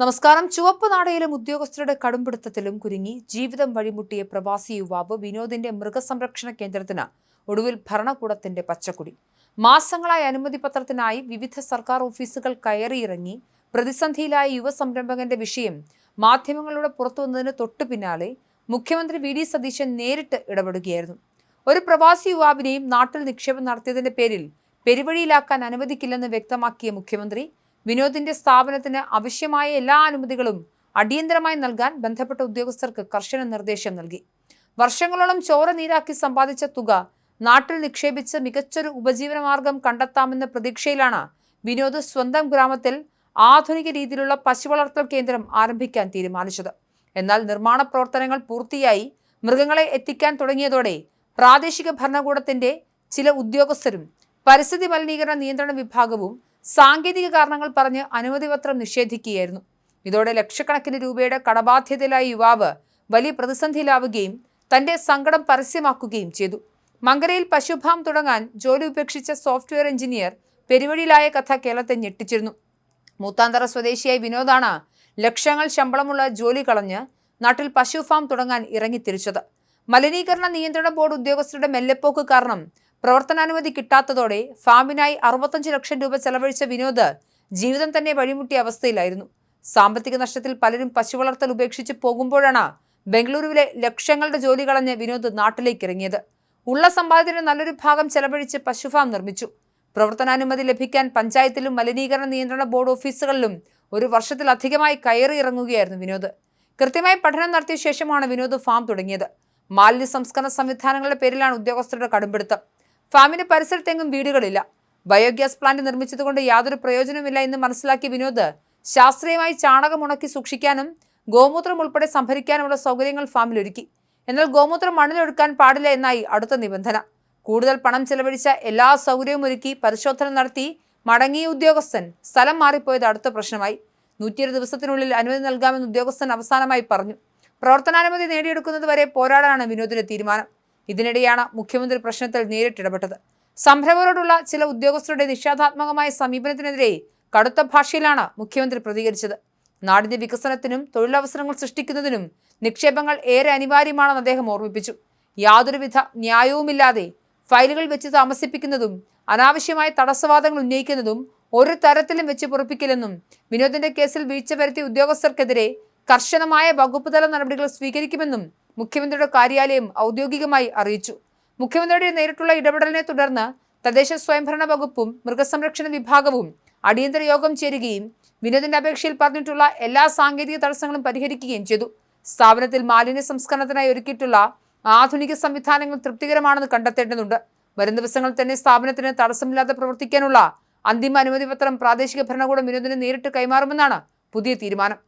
നമസ്കാരം. ചുവപ്പ് നാടയിലും ഉദ്യോഗസ്ഥരുടെ കടുംപിടുത്തത്തിലും കുരുങ്ങി ജീവിതം വഴിമുട്ടിയ പ്രവാസി യുവാവ് വിനോദിന്റെ മൃഗസംരക്ഷണ കേന്ദ്രത്തിന് ഒടുവിൽ ഭരണകൂടത്തിന്റെ പച്ചക്കൊടി. മാസങ്ങളായി അനുമതി പത്രത്തിനായി വിവിധ സർക്കാർ ഓഫീസുകൾ കയറിയിറങ്ങി പ്രതിസന്ധിയിലായ യുവ സംരംഭകന്റെ വിഷയം മാധ്യമങ്ങളിലൂടെ പുറത്തുവന്നതിന് തൊട്ടു പിന്നാലെ മുഖ്യമന്ത്രി വി.ഡി. സതീശൻ നേരിട്ട് ഇടപെടുകയായിരുന്നു. ഒരു പ്രവാസി യുവാവിനെയും നാട്ടിൽ നിക്ഷേപം നടത്തിയതിന്റെ പേരിൽ പെരുവഴിയിലാക്കാൻ അനുവദിക്കില്ലെന്ന് വ്യക്തമാക്കിയ മുഖ്യമന്ത്രി വിനോദിന്റെ സ്ഥാപനത്തിന് ആവശ്യമായ എല്ലാ അനുമതികളും അടിയന്തരമായി നൽകാൻ ബന്ധപ്പെട്ട ഉദ്യോഗസ്ഥർക്ക് കർശന നിർദ്ദേശം നൽകി. വർഷങ്ങളോളം ചോര നീരാക്കി സമ്പാദിച്ച തുക നാട്ടിൽ നിക്ഷേപിച്ച് മികച്ചൊരു ഉപജീവനമാർഗം കണ്ടെത്താമെന്ന പ്രതീക്ഷയിലാണ് വിനോദ് സ്വന്തം ഗ്രാമത്തിൽ ആധുനിക രീതിയിലുള്ള പശുവളർത്തൽ കേന്ദ്രം ആരംഭിക്കാൻ തീരുമാനിച്ചത്. എന്നാൽ നിർമ്മാണ പ്രവർത്തനങ്ങൾ പൂർത്തിയായി മൃഗങ്ങളെ എത്തിക്കാൻ തുടങ്ങിയതോടെ പ്രാദേശിക ഭരണകൂടത്തിന്റെ ചില ഉദ്യോഗസ്ഥരും പരിസ്ഥിതി മലിനീകരണ നിയന്ത്രണ വിഭാഗവും സാങ്കേതിക കാരണങ്ങൾ പറഞ്ഞ് അനുമതി പത്രം നിഷേധിക്കുകയായിരുന്നു. ഇതോടെ ലക്ഷക്കണക്കിന് രൂപയുടെ കടബാധ്യതയിലായ യുവാവ് വലിയ പ്രതിസന്ധിയിലാവുകയും തന്റെ സങ്കടം പരസ്യമാക്കുകയും ചെയ്തു. മങ്കരയിൽ പശുഫാം തുടങ്ങാൻ ജോലി ഉപേക്ഷിച്ച സോഫ്റ്റ്വെയർ എഞ്ചിനീയർ പെരുവഴിയിലായ കഥ കേരളത്തെ ഞെട്ടിച്ചിരുന്നു. മൂത്താന്തറ സ്വദേശിയായ വിനോദാണ് ലക്ഷങ്ങൾ ശമ്പളമുള്ള ജോലി കളഞ്ഞ് നാട്ടിൽ പശുഫാം തുടങ്ങാൻ ഇറങ്ങിത്തിരിച്ചത്. മലിനീകരണ നിയന്ത്രണ ബോർഡ് ഉദ്യോഗസ്ഥരുടെ മെല്ലെപ്പോക്ക് കാരണം പ്രവർത്തനാനുമതി കിട്ടാത്തതോടെ ഫാമിനായി 65 ലക്ഷം രൂപ ചെലവഴിച്ച വിനോദ് ജീവിതം തന്നെ വഴിമുട്ടിയ അവസ്ഥയിലായിരുന്നു. സാമ്പത്തിക നഷ്ടത്തിൽ പലരും പശുവളർത്തൽ ഉപേക്ഷിച്ച് പോകുമ്പോഴാണ് ബംഗളൂരുവിലെ ലക്ഷങ്ങളുടെ ജോലി കളഞ്ഞ് വിനോദ് നാട്ടിലേക്ക് ഇറങ്ങിയത്. ഉള്ള സമ്പാദ്യത്തിന്റെ നല്ലൊരു ഭാഗം ചെലവഴിച്ച് പശുഫാം നിർമ്മിച്ചു. പ്രവർത്തനാനുമതി ലഭിക്കാൻ പഞ്ചായത്തിലും മലിനീകരണ നിയന്ത്രണ ബോർഡ് ഓഫീസുകളിലും ഒരു വർഷത്തിലധികമായി കയറി ഇറങ്ങുകയായിരുന്നു വിനോദ്. കൃത്യമായി പഠനം നടത്തിയ ശേഷമാണ് വിനോദ് ഫാം തുടങ്ങിയത്. മാലിന്യ സംസ്കരണ സംവിധാനങ്ങളുടെ പേരിലാണ് ഉദ്യോഗസ്ഥരുടെ കടുംപിടുത്തം. ഫാമിന്റെ പരിസരത്തെങ്ങും വീടുകളില്ല. ബയോഗ്യാസ് പ്ലാന്റ് നിർമ്മിച്ചതുകൊണ്ട് യാതൊരു പ്രയോജനമില്ല എന്ന് മനസ്സിലാക്കിയ വിനോദ് ശാസ്ത്രീയമായി ചാണകം ഉണക്കി സൂക്ഷിക്കാനും ഗോമൂത്രം ഉൾപ്പെടെ സംഭരിക്കാനുമുള്ള സൗകര്യങ്ങൾ ഫാമിൽ ഒരുക്കി. എന്നാൽ ഗോമൂത്രം മണ്ണിലൊഴുക്കാൻ പാടില്ല എന്നായി അടുത്ത നിബന്ധന. കൂടുതൽ പണം ചെലവഴിച്ച എല്ലാ സൗകര്യവും ഒരുക്കി പരിശോധന നടത്തി മടങ്ങിയ ഉദ്യോഗസ്ഥൻ സ്ഥലം മാറിപ്പോയത് അടുത്ത പ്രശ്നമായി. 120 ദിവസത്തിനുള്ളിൽ അനുമതി നൽകാമെന്ന് ഉദ്യോഗസ്ഥൻ അവസാനമായി പറഞ്ഞു. പ്രവർത്തനാനുമതി നേടിയെടുക്കുന്നത് വരെ പോരാടാനാണ് വിനോദിന്റെ തീരുമാനം. ഇതിനിടെയാണ് മുഖ്യമന്ത്രി പ്രശ്നത്തിൽ നേരിട്ടിടപെട്ടത്. സംരംഭകരോടുള്ള ചില ഉദ്യോഗസ്ഥരുടെ നിഷേധാത്മകമായ സമീപനത്തിനെതിരെ കടുത്ത ഭാഷയിലാണ് മുഖ്യമന്ത്രി പ്രതികരിച്ചത്. നാടിന്റെ വികസനത്തിനും തൊഴിലവസരങ്ങൾ സൃഷ്ടിക്കുന്നതിനും നിക്ഷേപങ്ങൾ ഏറെ അനിവാര്യമാണെന്ന് അദ്ദേഹം ഓർമ്മിപ്പിച്ചു. യാതൊരുവിധ ന്യായവുമില്ലാതെ ഫയലുകൾ വെച്ച് താമസിപ്പിക്കുന്നതും അനാവശ്യമായ തടസ്സവാദങ്ങൾ ഉന്നയിക്കുന്നതും ഒരു തരത്തിലും വെച്ച് പൊറുപ്പിക്കില്ലെന്നും വിനോദിന്റെ കേസിൽ വീഴ്ച വരുത്തിയ ഉദ്യോഗസ്ഥർക്കെതിരെ കർശനമായ വകുപ്പുതല നടപടികൾ സ്വീകരിക്കുമെന്നും മുഖ്യമന്ത്രിയുടെ കാര്യാലയം ഔദ്യോഗികമായി അറിയിച്ചു. മുഖ്യമന്ത്രിയുടെ നേരിട്ടുള്ള ഇടപെടലിനെ തുടർന്ന് തദ്ദേശ സ്വയംഭരണ വകുപ്പും മൃഗസംരക്ഷണ വിഭാഗവും അടിയന്തര യോഗം ചേരുകയും വിനോദിന്റെ അപേക്ഷയിൽ പറഞ്ഞിട്ടുള്ള എല്ലാ സാങ്കേതിക തടസ്സങ്ങളും പരിഹരിക്കുകയും ചെയ്തു. സ്ഥാപനത്തിൽ മാലിന്യ സംസ്കരണത്തിനായി ഒരുക്കിയിട്ടുള്ള ആധുനിക സംവിധാനങ്ങൾ തൃപ്തികരമാണെന്ന് കണ്ടെത്തേണ്ടതുണ്ട്. വരും ദിവസങ്ങളിൽ തന്നെ സ്ഥാപനത്തിന് തടസ്സമില്ലാതെ പ്രവർത്തിക്കാനുള്ള അന്തിമ അനുമതി പത്രം പ്രാദേശിക ഭരണകൂടം വിനോദിന് നേരിട്ട് കൈമാറുമെന്നാണ് പുതിയ തീരുമാനം.